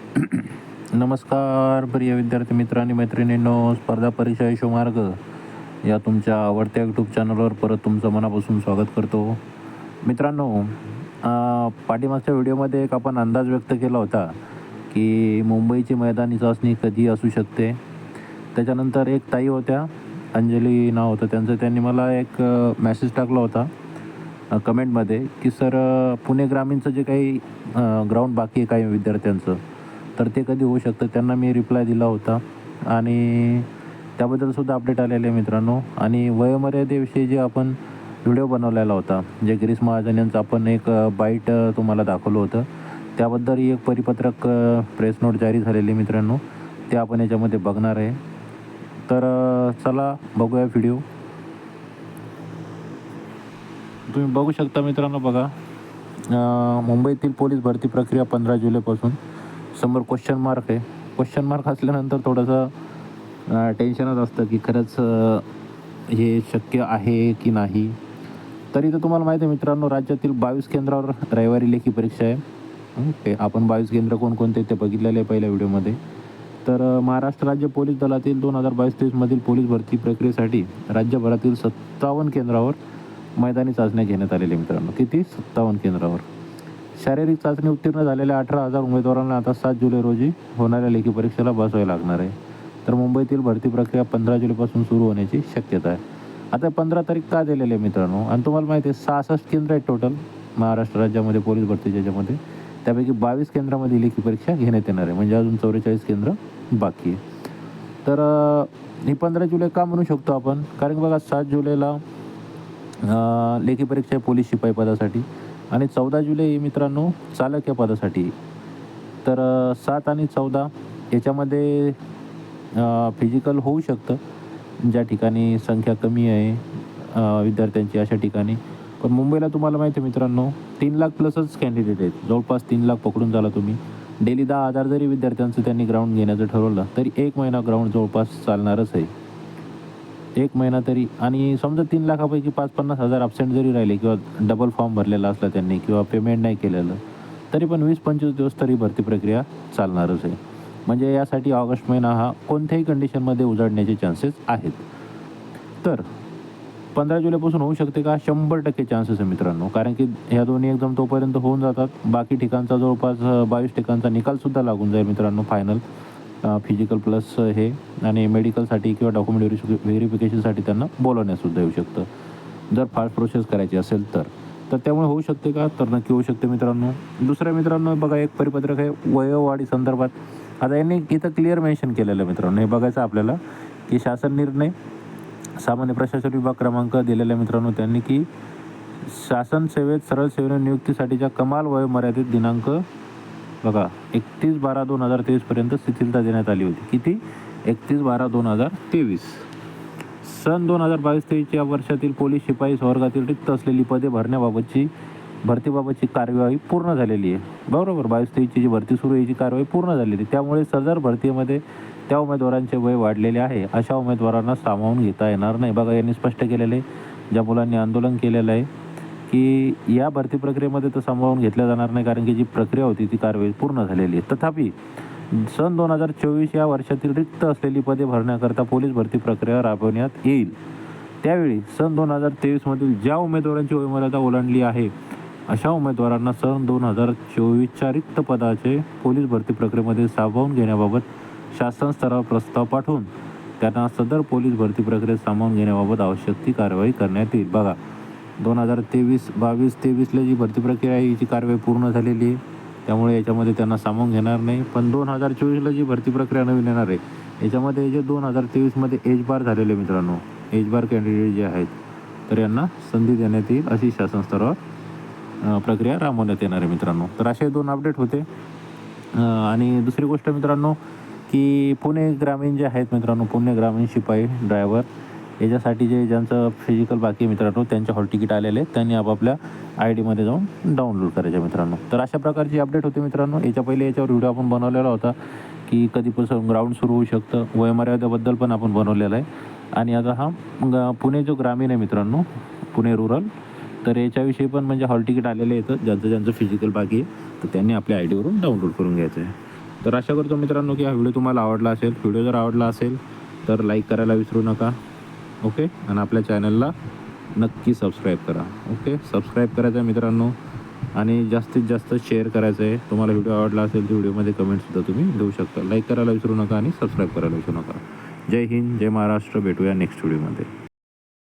नमस्कार प्रिय विद्यार्थी मित्र आणि मैत्रिणींनो, स्पर्धा परीक्षा यशोमार्ग या तुमच्या आवडत्या यूट्यूब चॅनलवर परत तुमचं मनापासून स्वागत करतो. मित्रांनो, पाठीमागच्या व्हिडिओमध्ये एक आपण अंदाज व्यक्त केला होता की मुंबईची मैदानी चाचणी कधी असू शकते. त्याच्यानंतर एक ताई होत्या, अंजली नाव होतं त्यांचं, त्यांनी मला एक मेसेज टाकला होता कमेंटमध्ये की सर, पुणे ग्रामीणचं जे काही ग्राउंड बाकी आहे काही विद्यार्थ्यांचं, तर ते कधी होऊ शकतं. त्यांना मी रिप्लाय दिला होता आणि त्याबद्दलसुद्धा अपडेट आलेले आहे मित्रांनो. आणि वयोमर्यादेविषयी जे आपण व्हिडिओ बनवलेला होता, जे गिरीश महाजन यांचं आपण एक बाईट तुम्हाला दाखवलं होतं, त्याबद्दलही एक परिपत्रक प्रेस नोट जारी झालेली मित्रांनो, ते आपण याच्यामध्ये बघणार आहे. तर चला बघूया व्हिडिओ. तुम्ही बघू शकता मित्रांनो, बघा, मुंबईतील पोलीस भरती प्रक्रिया 15 जुलैपासून. समोर क्वेश्चन मार्क आहे. क्वेश्चन मार्क असल्यानंतर थोडंसं टेन्शनच असतं की खरंच हे शक्य आहे की नाही. तरी तर तुम्हाला माहिती आहे मित्रांनो, राज्यातील 22 केंद्रावर रविवारी लेखी परीक्षा आहे. ते आपण 22 केंद्र कोणकोणते ते बघितलेले आहे पहिल्या व्हिडिओमध्ये. तर महाराष्ट्र राज्य पोलीस दलातील 2022-23 मधील पोलीस भरती प्रक्रियेसाठी राज्यभरातील 57 केंद्रावर मैदानी चाचण्या घेण्यात आलेल्या मित्रांनो. किती? 57 केंद्रावर. शारीरिक चाचणी उत्तीर्ण झालेल्या 18,000 उमेदवारांना आता 7 जुलै रोजी होणाऱ्या लेखी परीक्षेला बसवायला लागणार आहे. तर मुंबईतील भरती प्रक्रिया 15 जुलैपासून सुरू होण्याची शक्यता आहे. आता 15 तारीख का दिलेली आहे मित्रांनो? आणि तुम्हाला माहिती आहे 66 केंद्र आहेत टोटल महाराष्ट्र राज्यामध्ये पोलीस भरतीच्या याच्यामध्ये. त्यापैकी 22 केंद्रामध्ये लेखी परीक्षा घेण्यात येणार आहे, म्हणजे अजून 44 केंद्र बाकी आहे. तर ही 15 जुलै का म्हणू शकतो आपण? कारण की बघा, 7 जुलैला लेखी परीक्षा आहे पोलीस शिपाई पदासाठी आणि 14 जुलै मित्रांनो चालक या पदासाठी. तर 7 आणि 14 याच्यामध्ये फिजिकल होऊ शकतं, ज्या ठिकाणी संख्या कमी आहे विद्यार्थ्यांची अशा ठिकाणी. पण मुंबईला तुम्हाला माहिती आहे मित्रांनो, 3 लाख प्लसच कॅन्डिडेट आहेत. जवळपास 3 लाख पकडून झाला तुम्ही. डेली 10,000 जरी विद्यार्थ्यांचं त्यांनी ग्राउंड घेण्याचं ठरवलं तरी 1 महिना ग्राउंड जवळपास चालणारच आहे. 1 महिना तरी. आणि समजा 3 लाखापैकी 50-50 हजार ॲब्सेंट जरी राहिले किंवा डबल फॉर्म भरलेला असला त्यांनी किंवा पेमेंट नाही केलेलं, तरी पण 20-25 दिवस तरी भरती प्रक्रिया चालणारच आहे. म्हणजे यासाठी ऑगस्ट महिना हा कोणत्याही कंडिशनमध्ये उजाडण्याचे चान्सेस आहेत. तर 15 जुलैपासून होऊ शकते का? 100% चान्सेस आहे मित्रांनो. कारण की ह्या दोन्ही एकदम तोपर्यंत होऊन जातात. बाकी ठिकाणचा जवळपास 22 ठिकाणचा निकालसुद्धा लागून जाईल मित्रांनो, फायनल फिजिकल प्लस हे. आणि मेडिकलसाठी किंवा डॉक्युमेंट व्हेरिफिकेशनसाठी त्यांना बोलवण्यासुद्धा येऊ शकतं, जर फास्ट प्रोसेस करायची असेल तर. तर त्यामुळे होऊ शकते का? तर नक्की होऊ शकते मित्रांनो. दुसऱ्या मित्रांनो, बघा, एक परिपत्रक आहे वयोवाढी संदर्भात. आता यांनी इथं क्लिअर मेन्शन केलेलं आहे मित्रांनो, हे बघायचं आपल्याला की शासन निर्णय सामान्य प्रशासन विभाग क्रमांक दिलेला आहे मित्रांनो त्यांनी, की शासन सेवेत सरळ सेवेने नियुक्तीसाठीच्या कमाल वयोमर्यादित दिनांक बघा 31/12/2023 पर्यंत शिथिलता देण्यात आली होती. किती? 31/12/2023. सन 2022-23 या वर्षातील पोलीस शिपाई वर्गातील रिक्त असलेली पदे भरतीबाबतची कार्यवाही पूर्ण झालेली आहे. बरोबर, 22-23ची जी भरती सुरू आहे, याची कार्यवाही पूर्ण झालेली. त्यामुळे सदर भरतीमध्ये त्या उमेदवारांचे वय वाढलेले आहे अशा उमेदवारांना सामावून घेता येणार नाही. बघा, यांनी स्पष्ट केलेलं आहे, ज्या मुलांनी आंदोलन केलेलं आहे, की या भरती प्रक्रियेमध्ये तर सामावून घेतल्या जाणार नाही, कारण की जी प्रक्रिया होती ती कारवाई पूर्ण झालेली आहे. तथापि सन 2024 या वर्षातील रिक्त असलेली पदे भरण्याकरता पोलीस भरती प्रक्रिया राबवण्यात येईल. त्यावेळी सन 2023मधील ज्या उमेदवारांची वयोमर्यादा ओलांडली आहे अशा उमेदवारांना सन 2024च्या रिक्त पदाचे पोलीस भरती प्रक्रियेमध्ये सामावून घेण्याबाबत शासन स्तरावर प्रस्ताव पाठवून त्यांना सदर पोलीस भरती प्रक्रियेत सामावून घेण्याबाबत आवश्यक ती कारवाई करण्यात येईल. बघा, 2022-23ला जी भरती प्रक्रिया आहे याची कारवाई पूर्ण झालेली आहे, त्यामुळे याच्यामध्ये त्यांना सामावून घेणार नाही. पण 2024ला जी भरती प्रक्रिया नवीन येणार आहे याच्यामध्ये जे 2023मध्ये एज बार झालेले मित्रांनो, एज बार कॅन्डिडेट जे आहेत, तर यांना संधी देण्यात येईल अशी शासन स्तरावर प्रक्रिया राबवण्यात येणार आहे मित्रांनो. तर असे 2 अपडेट होते. आणि दुसरी गोष्ट मित्रांनो, की पुणे ग्रामीण जे आहेत मित्रांनो, पुणे ग्रामीण शिपाई ड्रायव्हर याच्यासाठी ज्यांचं फिजिकल बाकी आहे मित्रांनो, त्यांचे हॉल तिकीट आलेले आहेत, त्यांनी आपापल्या ID मध्ये जाऊन डाउनलोड करायचे मित्रांनो. तर अशा प्रकारची अपडेट होती मित्रांनो. याच्या पहिले याच्यावर व्हिडिओ आपण बनवलेला होता की कधीपासून ग्राउंड सुरू होऊ शकतं, वयोमर्यादेबद्दल पण आपण बनवलेला आहे. आणि आता हा पुणे जो ग्रामीण आहे मित्रांनो, पुणे रुरल, तर याच्याविषयी पण म्हणजे हॉल तिकीट आलेले येतं. ज्यांचं फिजिकल बाकी आहे तर त्यांनी आपल्या ID वरून डाउनलोड करून घ्यायचं आहे. तर आशा करतो मित्रांनो की हा व्हिडिओ तुम्हाला आवडला असेल. व्हिडिओ जर आवडला असेल तर लाईक करायला विसरू नका. ओके, आणि आपल्या चॅनलला नक्की सबस्क्राईब करा. ओके, सबस्क्राईब करायचं आहे मित्रांनो, आणि जास्तीत जास्त शेअर करायचं आहे. तुम्हाला व्हिडिओ आवडला असेल तर व्हिडिओमध्ये कमेंटसुद्धा तुम्ही देऊ शकता. लाईक करायला विसरू नका आणि सबस्क्राईब करायला विसरू नका. जय हिंद, जय महाराष्ट्र. भेटूया नेक्स्ट व्हिडिओमध्ये.